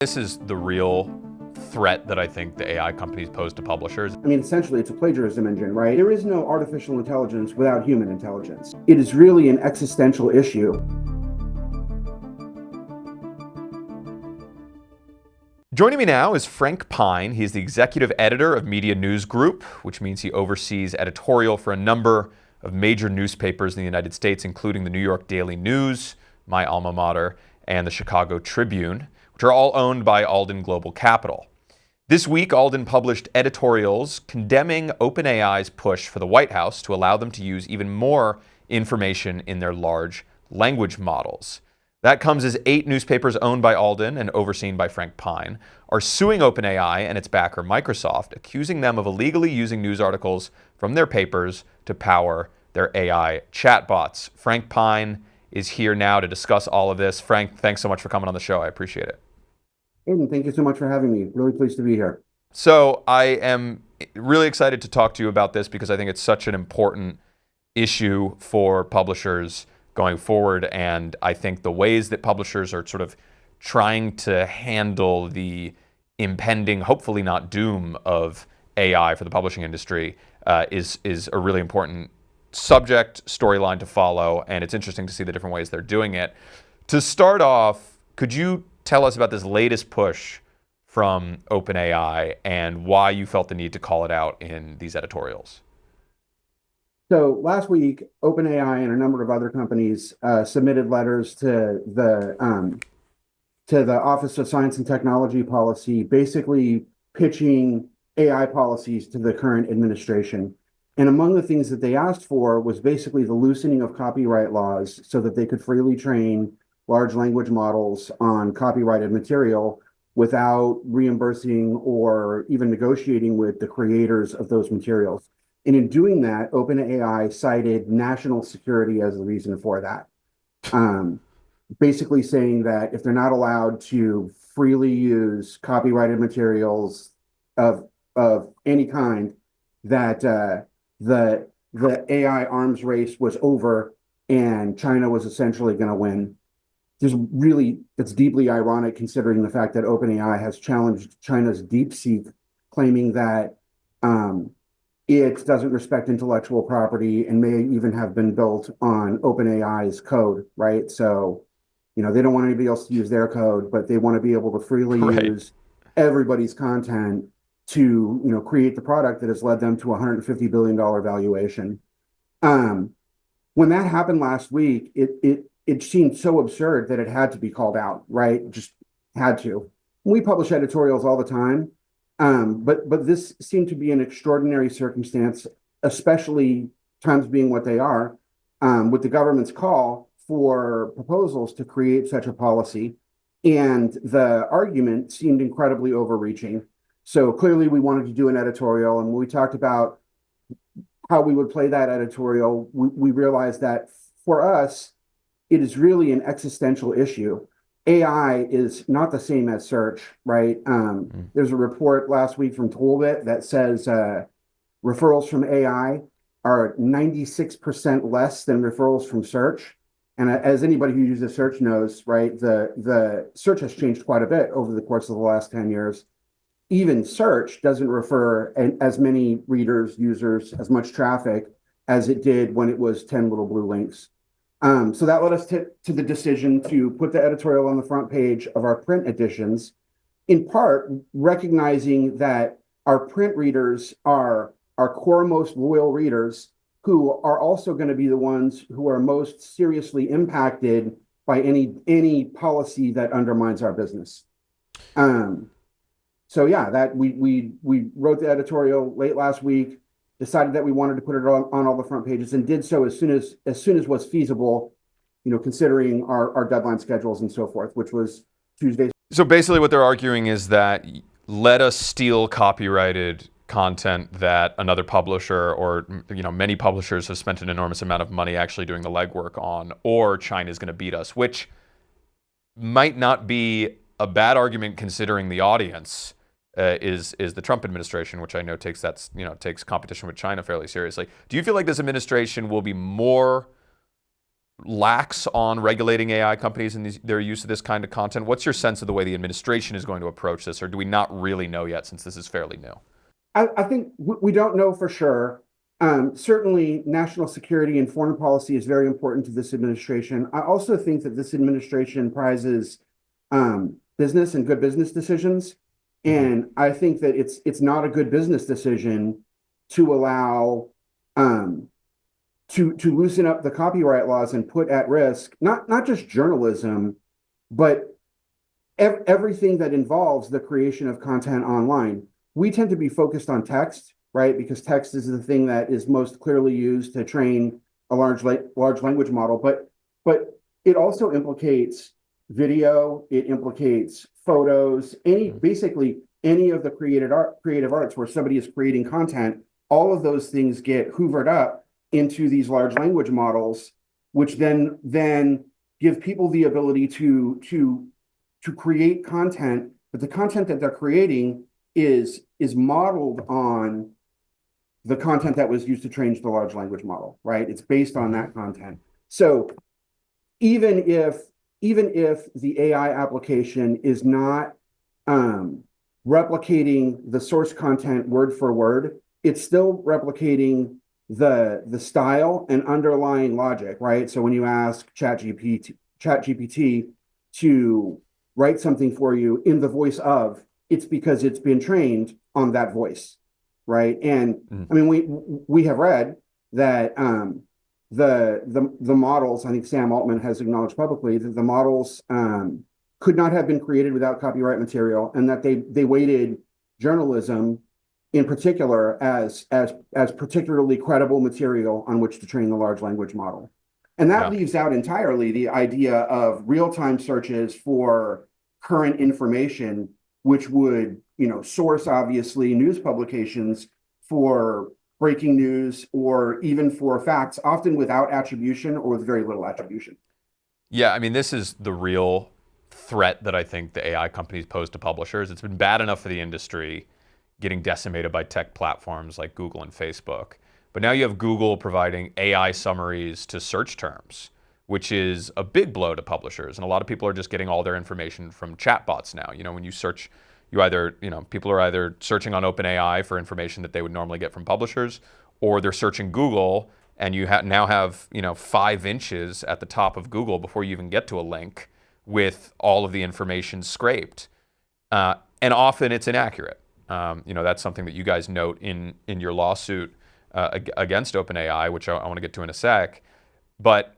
This is the real threat that I think the AI companies pose to publishers. I mean, essentially, it's a plagiarism engine, right? There is no artificial intelligence without human intelligence. It is really an existential issue. Joining me now is Frank Pine. He's the executive editor of Media News Group, which means he oversees editorial for a number of major newspapers in the United States, including the New York Daily News, my alma mater, and the Chicago Tribune, which are all owned by Alden Global Capital. This week, Alden published editorials condemning OpenAI's push for the White House to allow them to use even more information in their large language models. That comes as 8 newspapers owned by Alden and overseen by Frank Pine are suing OpenAI and its backer Microsoft, accusing them of illegally using news articles from their papers to power their AI chatbots. Frank Pine is here now to discuss all of this. Frank, thanks so much for coming on the show. I appreciate it. Aiden, thank you so much for having me. Really pleased to be here. So I am really excited to talk to you about this because I think it's such an important issue for publishers going forward. And I think the ways that publishers are sort of trying to handle the impending, hopefully not doom, of AI for the publishing industry is a really important subject, storyline to follow. And it's interesting to see the different ways they're doing it. To start off, could you tell us about this latest push from OpenAI and why you felt the need to call it out in these editorials? So last week, OpenAI and a number of other companies submitted letters to the Office of Science and Technology Policy, basically pitching AI policies to the current administration. And among the things that they asked for was basically the loosening of copyright laws so that they could freely train large language models on copyrighted material without reimbursing or even negotiating with the creators of those materials. And in doing that, OpenAI cited national security as the reason for that. Basically saying that if they're not allowed to freely use copyrighted materials of any kind, that the AI arms race was over and China was essentially going to win. It's deeply ironic considering the fact that OpenAI has challenged China's DeepSeek, claiming that it doesn't respect intellectual property and may even have been built on OpenAI's code, right? So, they don't want anybody else to use their code, but they want to be able to freely use everybody's content to, create the product that has led them to a $150 billion valuation. When that happened last week, it seemed so absurd that it had to be called out, right? Just had to. We publish editorials all the time, but this seemed to be an extraordinary circumstance, especially times being what they are, with the government's call for proposals to create such a policy. And the argument seemed incredibly overreaching. So clearly we wanted to do an editorial, and when we talked about how we would play that editorial, we realized that for us, it is really an existential issue. AI is not the same as search, right? There's a report last week from Toolbit that says referrals from AI are 96% less than referrals from search. And as anybody who uses search knows, right, the search has changed quite a bit over the course of the last 10 years. Even search doesn't refer as many readers, users, as much traffic as it did when it was 10 little blue links. So that led us to the decision to put the editorial on the front page of our print editions, in part recognizing that our print readers are our core most loyal readers, who are also going to be the ones who are most seriously impacted by any policy that undermines our business. So yeah, that we wrote the editorial late last week, decided that we wanted to put it on all the front pages, and did so as soon as was feasible, considering our deadline schedules and so forth, which was Tuesday. So basically what they're arguing is that let us steal copyrighted content that another publisher or many publishers have spent an enormous amount of money actually doing the legwork on, or China's going to beat us, which might not be a bad argument considering the audience is the Trump administration, which I know takes competition with China fairly seriously. Do you feel like this administration will be more lax on regulating AI companies and their use of this kind of content? What's your sense of the way the administration is going to approach this, or do we not really know yet since this is fairly new? I think we don't know for sure. Certainly, national security and foreign policy is very important to this administration. I also think that this administration prizes business and good business decisions, and I think that it's not a good business decision to allow to loosen up the copyright laws and put at risk not just journalism, but everything that involves the creation of content online. We tend to be focused on text, right? Because text is the thing that is most clearly used to train a large language model. But it also implicates video, it implicates photos, basically any of the creative arts where somebody is creating content. All of those things get hoovered up into these large language models, which then give people the ability to create content, but the content that they're creating is modeled on the content that was used to train the large language model, right? It's based on that content. So even if the AI application is not replicating the source content word for word, it's still replicating the style and underlying logic, right? So when you ask ChatGPT to write something for you in the voice of, it's because it's been trained on that voice, right? And I mean, we have read that the models, I think Sam Altman has acknowledged publicly that the models could not have been created without copyright material, and that they weighted journalism in particular as particularly credible material on which to train the large language model. And that leaves out entirely the idea of real-time searches for current information, which would, source obviously news publications for breaking news or even for facts, often without attribution or with very little attribution. Yeah, I mean, this is the real threat that I think the AI companies pose to publishers. It's been bad enough for the industry getting decimated by tech platforms like Google and Facebook. But now you have Google providing AI summaries to search terms, which is a big blow to publishers. And a lot of people are just getting all their information from chatbots now. When you search, people are either searching on OpenAI for information that they would normally get from publishers, or they're searching Google, and you now have 5 inches at the top of Google before you even get to a link with all of the information scraped. And often it's inaccurate. That's something that you guys note in your lawsuit against OpenAI, which I want to get to in a sec. But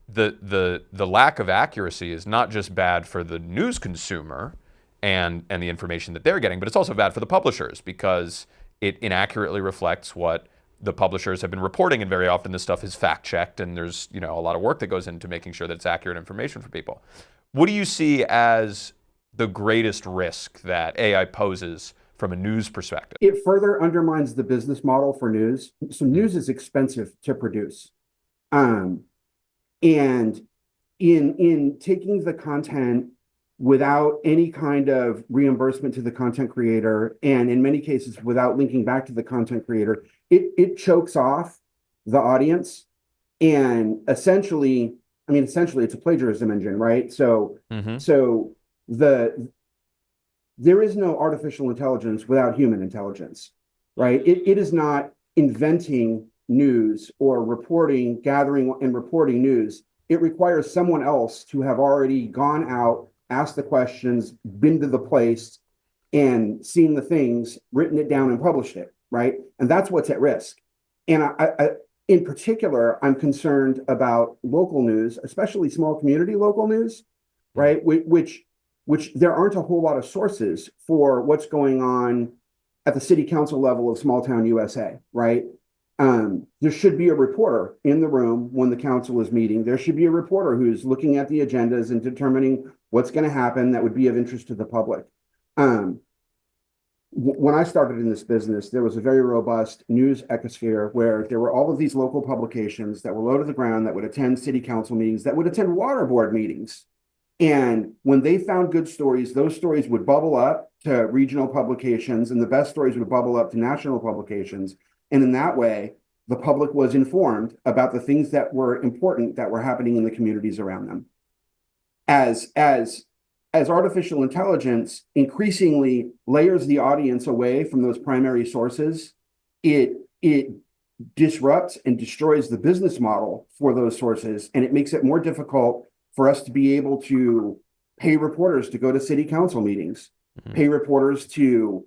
the lack of accuracy is not just bad for the news consumer and the information that they're getting, but it's also bad for the publishers because it inaccurately reflects what the publishers have been reporting, and very often this stuff is fact-checked, and there's a lot of work that goes into making sure that it's accurate information for people. What do you see as the greatest risk that AI poses from a news perspective? It further undermines the business model for news. So news is expensive to produce. And in taking the content without any kind of reimbursement to the content creator, and in many cases without linking back to the content creator, it chokes off the audience. And essentially it's a plagiarism engine, right? So there is no artificial intelligence without human intelligence, right? It is not inventing news or gathering and reporting news. It requires someone else to have already gone out, asked the questions, been to the place, and seen the things, written it down and published it, right? And that's what's at risk. And I in particular, I'm concerned about local news, especially small community local news, right? Which there aren't a whole lot of sources for what's going on at the city council level of small town USA, right? There should be a reporter in the room when the council is meeting. There should be a reporter who's looking at the agendas and determining what's going to happen that would be of interest to the public. When I started in this business, there was a very robust news ecosphere where there were all of these local publications that were low to the ground, that would attend city council meetings, that would attend water board meetings. And when they found good stories, those stories would bubble up to regional publications, and the best stories would bubble up to national publications. And in that way, the public was informed about the things that were important that were happening in the communities around them. As artificial intelligence increasingly layers the audience away from those primary sources, it disrupts and destroys the business model for those sources, and it makes it more difficult for us to be able to pay reporters to go to city council meetings, pay reporters to,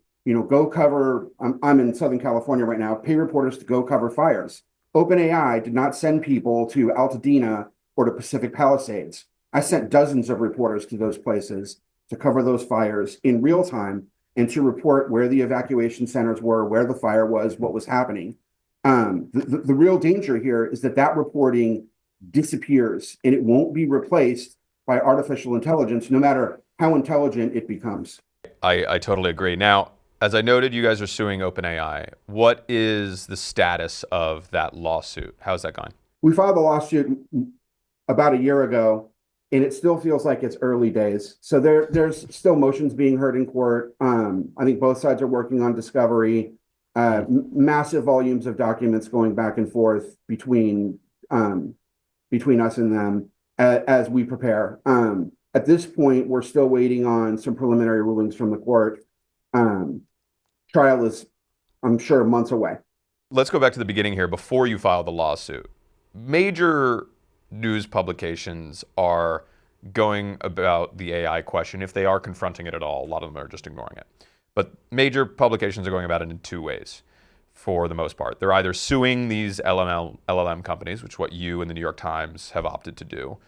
go cover, I'm in Southern California right now, pay reporters to go cover fires. OpenAI did not send people to Altadena or to Pacific Palisades. I sent dozens of reporters to those places to cover those fires in real time and to report where the evacuation centers were, where the fire was, what was happening. The real danger here is that reporting disappears and it won't be replaced by artificial intelligence, no matter how intelligent it becomes. I totally agree. Now, as I noted, you guys are suing OpenAI. What is the status of that lawsuit? How's that going? We filed the lawsuit about a year ago, and it still feels like it's early days. So there's still motions being heard in court. I think both sides are working on discovery, massive volumes of documents going back and forth between us and them as we prepare. At this point, we're still waiting on some preliminary rulings from the court. Trial is, I'm sure, months away. Let's go back to the beginning here. Before you filed the lawsuit, major news publications are going about the AI question, if they are confronting it at all. A lot of them are just ignoring it. But major publications are going about it in two ways, for the most part. They're either suing these LLM companies, which is what you and the New York Times have opted to do,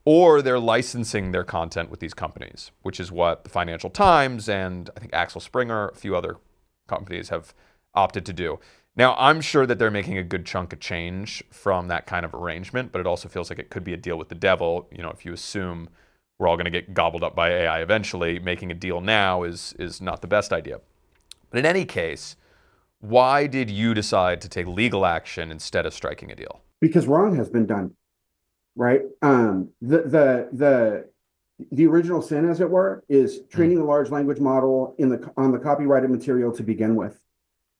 or they're licensing their content with these companies, which is what the Financial Times and I think Axel Springer, a few other companies have opted to do. Now, I'm sure that they're making a good chunk of change from that kind of arrangement, but it also feels like it could be a deal with the devil. If you assume we're all going to get gobbled up by AI eventually, making a deal now is not the best idea. But in any case, why did you decide to take legal action instead of striking a deal? Because wrong has been done, right? The original sin, as it were, is training a large language model on the copyrighted material to begin with.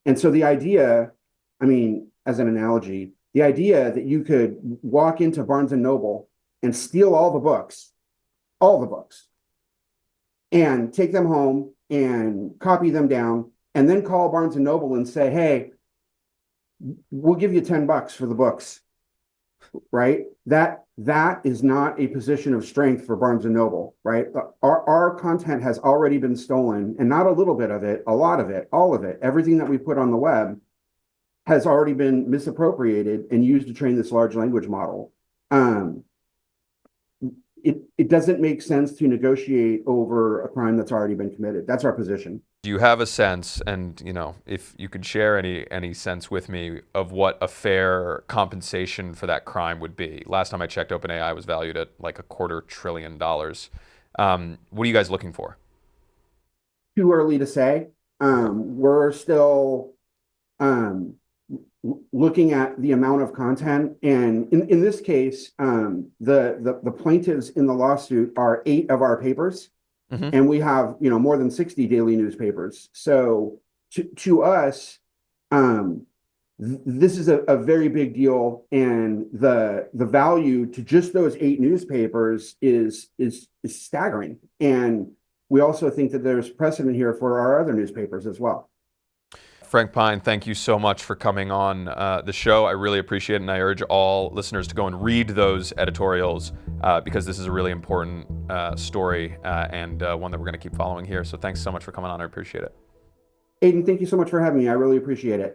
And so the idea, as an analogy, the idea that you could walk into Barnes and Noble and steal all the books, and take them home and copy them down, and then call Barnes and Noble and say, hey, we'll give you $10 for the books, right? That is not a position of strength for Barnes and Noble, right? Our content has already been stolen, and not a little bit of it, a lot of it, all of it, everything that we put on the web has already been misappropriated and used to train this large language model. It doesn't make sense to negotiate over a crime that's already been committed. That's our position. Do you have a sense, and if you could share any sense with me of what a fair compensation for that crime would be? Last time I checked, OpenAI was valued at like $250 billion. What are you guys looking for? Too early to say. We're still looking at the amount of content, and in this case, the plaintiffs in the lawsuit are 8 of our papers. Mm-hmm. And we have, more than 60 daily newspapers. So to us, this is a very big deal, and the value to just those 8 newspapers is staggering. And we also think that there's precedent here for our other newspapers as well. Frank Pine, thank you so much for coming on the show. I really appreciate it, and I urge all listeners to go and read those editorials because this is a really important story and one that we're going to keep following here. So thanks so much for coming on. I appreciate it. Aiden, thank you so much for having me. I really appreciate it.